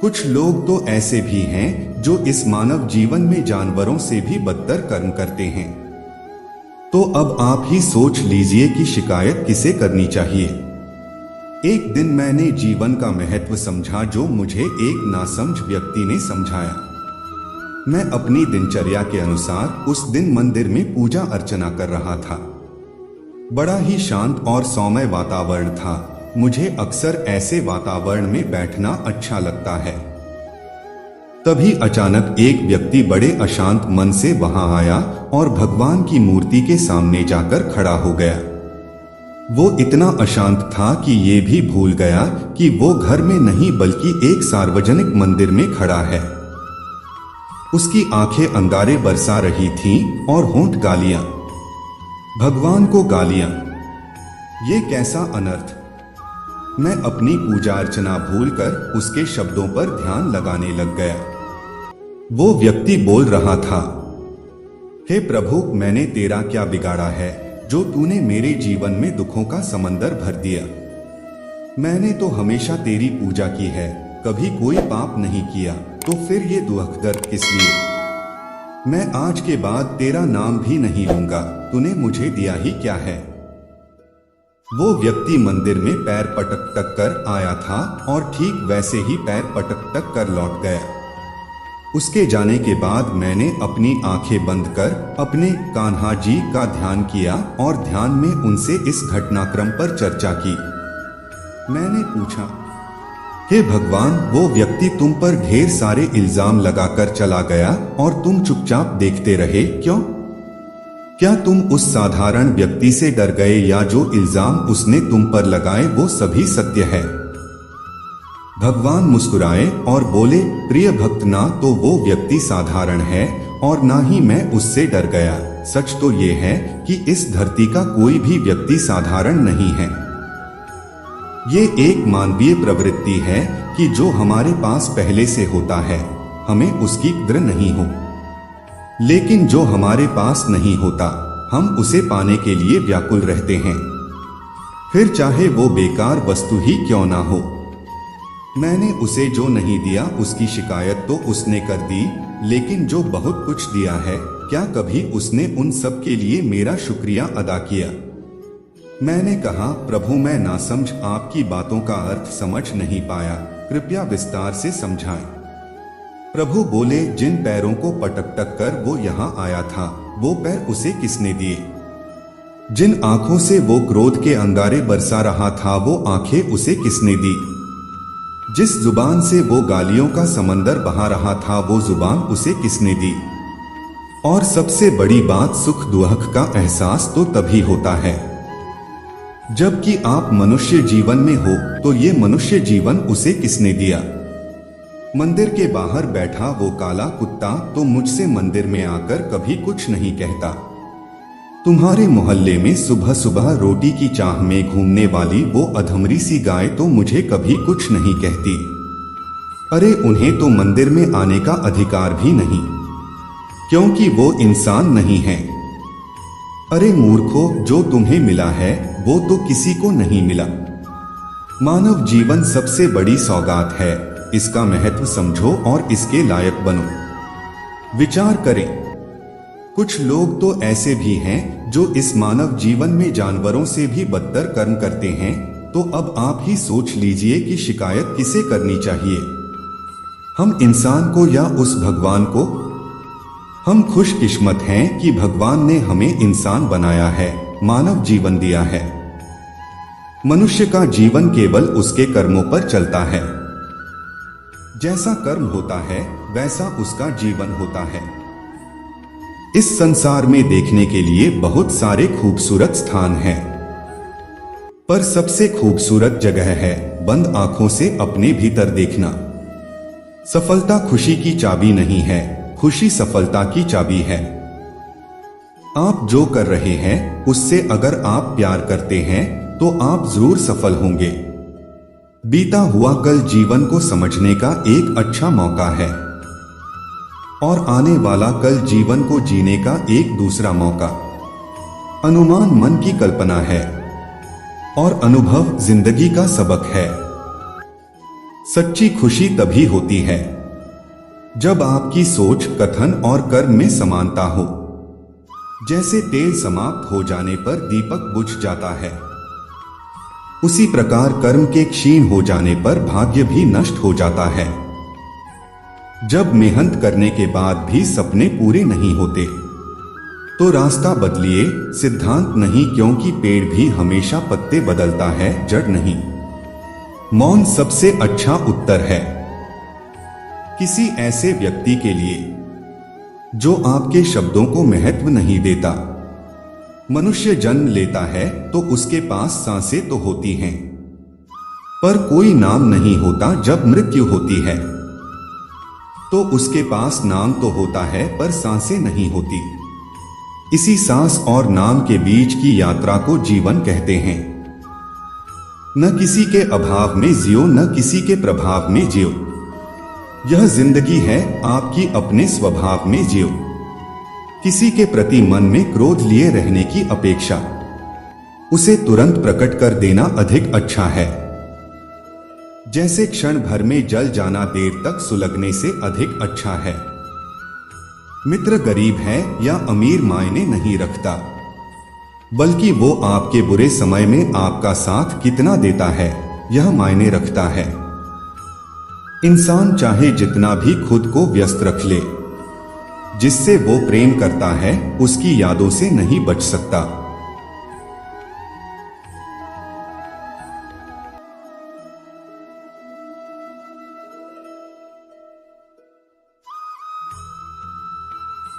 कुछ लोग तो ऐसे भी हैं जो इस मानव जीवन में जानवरों से भी बदतर कर्म करते हैं। तो अब आप ही सोच लीजिए कि शिकायत किसे करनी चाहिए। एक दिन मैंने जीवन का महत्व समझा जो मुझे एक नासमझ व्यक्ति ने समझाया। मैं अपनी दिनचर्या के अनुसार उस दिन मंदिर में पूजा अर्चना कर रहा था। बड़ा ही शांत और सौम्य वातावरण था। मुझे अक्सर ऐसे वातावरण में बैठना अच्छा लगता है। तभी अचानक एक व्यक्ति बड़े अशांत मन से वहां आया और भगवान की मूर्ति के सामने जाकर खड़ा हो गया। वो इतना अशांत था कि ये भी भूल गया कि वो घर में नहीं बल्कि एक सार्वजनिक मंदिर में खड़ा है। उसकी आंखें अंगारे बरसा रही थीं और होंठ गालियां। भगवान को गालियां, ये कैसा अनर्थ। मैं अपनी पूजा अर्चना भूलकर उसके शब्दों पर ध्यान लगाने लग गया। वो व्यक्ति बोल रहा था, हे प्रभु, मैंने तेरा क्या बिगाड़ा है जो तूने मेरे जीवन में दुखों का समंदर भर दिया। मैंने तो हमेशा तेरी पूजा की है, कभी कोई पाप नहीं किया, तो फिर ये दुख दर्द किस लिए। मैं आज के बाद तेरा नाम भी नहीं लूंगा, तूने मुझे दिया ही क्या है। वो व्यक्ति मंदिर में पैर पटक कर आया था और ठीक वैसे ही पैर पटक कर लौट गया। उसके जाने के बाद मैंने अपनी आंखें बंद कर अपने कान्हा जी का ध्यान किया और ध्यान में उनसे इस घटनाक्रम पर चर्चा की। मैंने पूछा, हे भगवान, वो व्यक्ति तुम पर ढेर सारे इल्जाम लगाकर चला गया और तुम चुपचाप देखते रहे, क्यों? क्या तुम उस साधारण व्यक्ति से डर गए या जो इल्जाम उसने तुम पर लगाए वो सभी सत्य है? भगवान मुस्कुराए और बोले, प्रिय भक्त, ना तो वो व्यक्ति साधारण है और ना ही मैं उससे डर गया। सच तो ये है कि इस धरती का कोई भी व्यक्ति साधारण नहीं है। ये एक मानवीय प्रवृत्ति है कि जो हमारे पास पहले से होता है हमें उसकी कद्र नहीं हो, लेकिन जो हमारे पास नहीं होता हम उसे पाने के लिए व्याकुल रहते हैं, फिर चाहे वो बेकार वस्तु ही क्यों ना हो। मैंने उसे जो नहीं दिया उसकी शिकायत तो उसने कर दी, लेकिन जो बहुत कुछ दिया है, क्या कभी उसने उन सब के लिए मेरा शुक्रिया अदा किया? मैंने कहा, प्रभु, मैं नासमझ आपकी बातों का अर्थ समझ नहीं पाया, कृपया विस्तार से समझाएं। प्रभु बोले, जिन पैरों को पटक कर वो यहाँ आया था वो पैर उसे किसने दिए? जिन आंखों से वो क्रोध के अंगारे बरसा रहा था वो आंखें उसे किसने दी? जिस जुबान से वो गालियों का समंदर बहा रहा था वो जुबान उसे किसने दी? और सबसे बड़ी बात, सुख दुख का एहसास तो तभी होता है जबकि आप मनुष्य जीवन में हो, तो ये मनुष्य जीवन उसे किसने दिया? मंदिर के बाहर बैठा वो काला कुत्ता तो मुझसे मंदिर में आकर कभी कुछ नहीं कहता। तुम्हारे मोहल्ले में सुबह सुबह रोटी की चाह में घूमने वाली वो अधमरी सी गाय तो मुझे कभी कुछ नहीं कहती। अरे, उन्हें तो मंदिर में आने का अधिकार भी नहीं, क्योंकि वो इंसान नहीं है। अरे मूर्खों, जो तुम्हें मिला है वो तो किसी को नहीं मिला। मानव जीवन सबसे बड़ी सौगात है, इसका महत्व समझो और इसके लायक बनो। विचार करें, कुछ लोग तो ऐसे भी हैं जो इस मानव जीवन में जानवरों से भी बदतर कर्म करते हैं। तो अब आप ही सोच लीजिए कि शिकायत किसे करनी चाहिए, हम इंसान को या उस भगवान को? हम खुशकिस्मत हैं कि भगवान ने हमें इंसान बनाया है, मानव जीवन दिया है। मनुष्य का जीवन केवल उसके कर्मों पर चलता है। जैसा कर्म होता है वैसा उसका जीवन होता है। इस संसार में देखने के लिए बहुत सारे खूबसूरत स्थान हैं, पर सबसे खूबसूरत जगह है बंद आंखों से अपने भीतर देखना। सफलता खुशी की चाबी नहीं है, खुशी सफलता की चाबी है। आप जो कर रहे हैं उससे अगर आप प्यार करते हैं तो आप जरूर सफल होंगे। बीता हुआ कल जीवन को समझने का एक अच्छा मौका है और आने वाला कल जीवन को जीने का एक दूसरा मौका। अनुमान मन की कल्पना है और अनुभव जिंदगी का सबक है। सच्ची खुशी तभी होती है जब आपकी सोच, कथन और कर्म में समानता हो। जैसे तेल समाप्त हो जाने पर दीपक बुझ जाता है, उसी प्रकार कर्म के क्षीण हो जाने पर भाग्य भी नष्ट हो जाता है। जब मेहनत करने के बाद भी सपने पूरे नहीं होते तो रास्ता बदलिए, सिद्धांत नहीं, क्योंकि पेड़ भी हमेशा पत्ते बदलता है, जड़ नहीं। मौन सबसे अच्छा उत्तर है। किसी ऐसे व्यक्ति के लिए जो आपके शब्दों को महत्व नहीं देता। मनुष्य जन्म लेता है तो उसके पास सांसें तो होती हैं, पर कोई नाम नहीं होता। जब मृत्यु होती है तो उसके पास नाम तो होता है पर सांसें नहीं होती। इसी सांस और नाम के बीच की यात्रा को जीवन कहते हैं। न किसी के अभाव में जियो, न किसी के प्रभाव में जियो। यह जिंदगी है आपकी, अपने स्वभाव में जियो। किसी के प्रति मन में क्रोध लिए रहने की अपेक्षा उसे तुरंत प्रकट कर देना अधिक अच्छा है। जैसे क्षण भर में जल जाना देर तक सुलगने से अधिक अच्छा है। मित्र गरीब है या अमीर मायने नहीं रखता, बल्कि वो आपके बुरे समय में आपका साथ कितना देता है यह मायने रखता है। इंसान चाहे जितना भी खुद को व्यस्त रख ले, जिससे वो प्रेम करता है उसकी यादों से नहीं बच सकता।